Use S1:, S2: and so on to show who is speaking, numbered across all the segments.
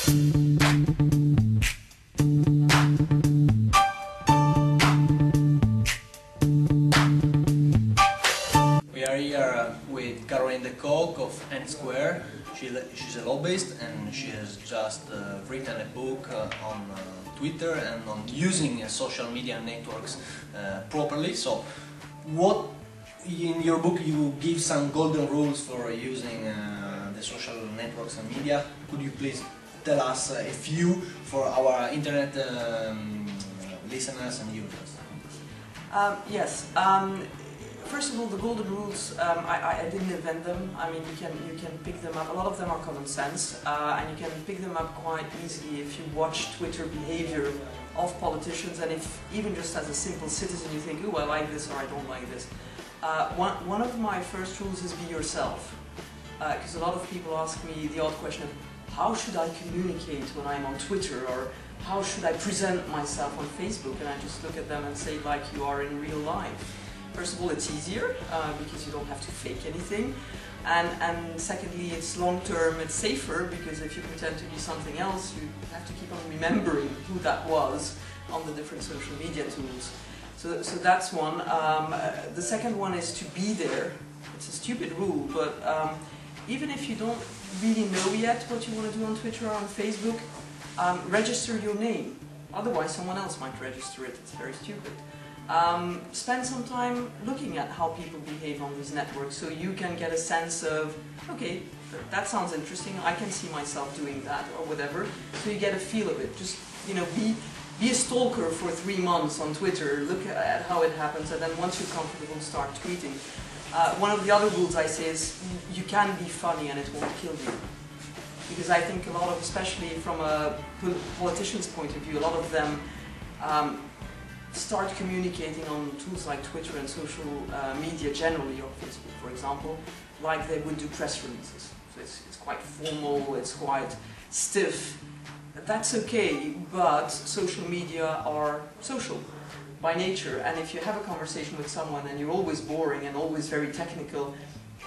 S1: We are here with Caroline De Kock of N Square. She's a lobbyist and she has just written a book on Twitter and on using social media networks properly. So, what in your book you give some golden rules for using the social networks and media. Could you please tell us a few for our internet listeners and users?
S2: Yes. First of all, the golden rules, I didn't invent them. I mean, you can pick them up. A lot of them are common sense, and you can pick them up quite easily if you watch Twitter behavior of politicians, and if even just as a simple citizen you think, oh, I like this or I don't like this. One of my first rules is be yourself, because a lot of people ask me the odd question of how should I communicate when I'm on Twitter, or how should I present myself on Facebook, and I just look at them and say like you are in real life. First of all, it's easier because you don't have to fake anything, and secondly, it's long-term, it's safer because if you pretend to be something else, you have to keep on remembering who that was on the different social media tools. So that's one. The second one is to be there. It's a stupid rule, but even if you don't really know yet what you want to do on Twitter or on Facebook, register your name. Otherwise, someone else might register it. It's very stupid. Spend some time looking at how people behave on these networks so you can get a sense of, okay, that sounds interesting, I can see myself doing that or whatever, so you get a feel of it. Just, you know, be a stalker for 3 months on Twitter, look at how it happens, and then once you're comfortable, start tweeting. One of the other rules I say is you can be funny and it won't kill you. Because I think a lot of, especially from a politician's point of view, a lot of them start communicating on tools like Twitter and social media generally, or Facebook for example, like they would do press releases. So it's quite formal, it's quite stiff. That's okay, but social media are social by nature, and if you have a conversation with someone and you're always boring and always very technical,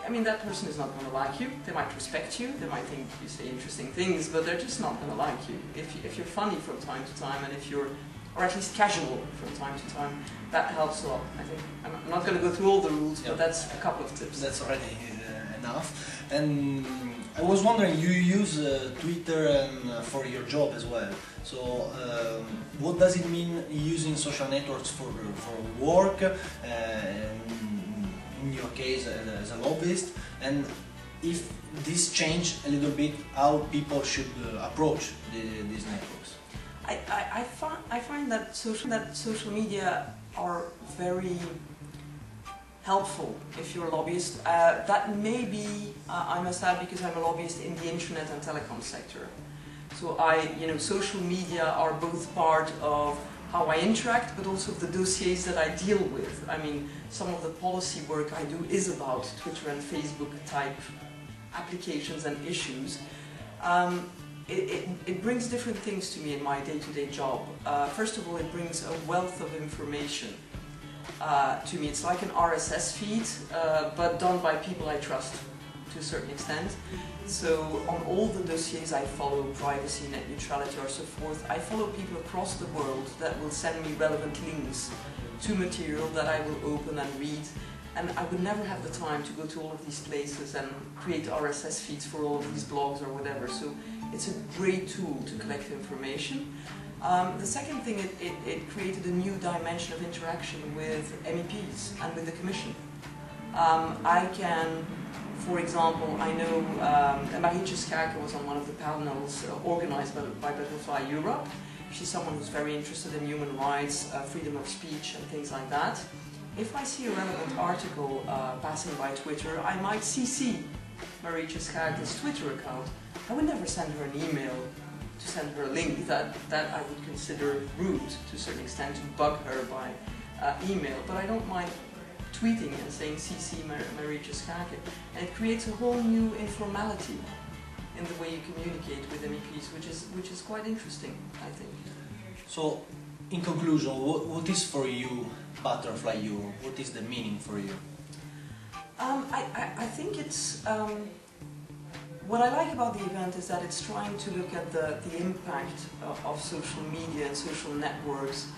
S2: I mean, that person is not going to like you. They might respect you, they might think you say interesting things, but they're just not going to like you. If you're funny from time to time, and if you're, or at least casual from time to time, that helps a lot, I think. I'm not going to go through all the rules, but that's a couple of tips.
S1: That's already enough. And I was wondering, you use Twitter for your job as well. So what does it mean using social networks for work, in your case as a lobbyist, and if this changed a little bit how people should approach these networks?
S2: I find that social media are very helpful if you're a lobbyist. That may be, I must add, because I'm a lobbyist in the internet and telecom sector. So social media are both part of how I interact, but also the dossiers that I deal with. I mean, some of the policy work I do is about Twitter and Facebook type applications and issues. It brings different things to me in my day-to-day job. First of all, it brings a wealth of information to me. It's like an RSS feed, but done by people I trust to a certain extent. So on all the dossiers I follow, privacy, net neutrality or so forth, I follow people across the world that will send me relevant links to material that I will open and read. And I would never have the time to go to all of these places and create RSS feeds for all of these blogs or whatever. So it's a great tool to collect information. The second thing, it created a new dimension of interaction with MEPs and with the Commission. I can, for example, I know Marietje Schaake was on one of the panels organized by Butterfly Europe. She's someone who's very interested in human rights, freedom of speech and things like that. If I see a relevant article passing by Twitter, I might CC Marietje Schaake's Twitter account. I would never send her an email to send her a link that I would consider rude to a certain extent, to bug her by email, but I don't mind tweeting and saying CC Marietje Schaake, and it creates a whole new informality in the way you communicate with MEPs, which is quite interesting, I think.
S1: So, in conclusion, what is for you Butterfly Europe? What is the meaning for you?
S2: I think it's what I like about the event is that it's trying to look at the impact of social media and social networks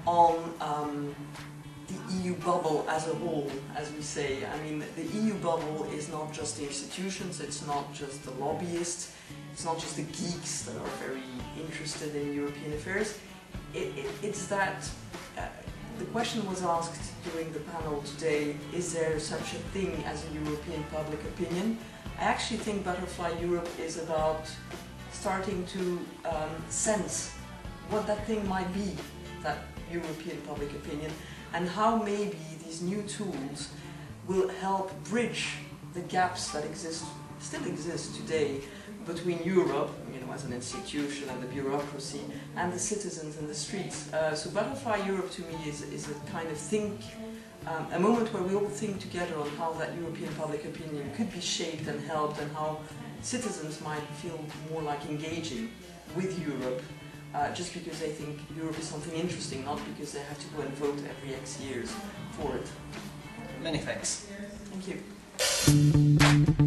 S2: on the EU bubble as a whole, as we say. I mean, the EU bubble is not just the institutions, it's not just the lobbyists, it's not just the geeks that are very interested in European affairs. It's that the question was asked during the panel today, is there such a thing as a European public opinion? I actually think Butterfly Europe is about starting to sense what that thing might be, that European public opinion, and how maybe these new tools will help bridge the gaps that still exist today between Europe, as an institution and the bureaucracy, and the citizens in the streets. So Butterfly Europe to me is a kind of a moment where we all think together on how that European public opinion could be shaped and helped, and how citizens might feel more like engaging with Europe, just because they think Europe is something interesting, not because they have to go and vote every X years for it.
S1: Many thanks.
S2: Thank you.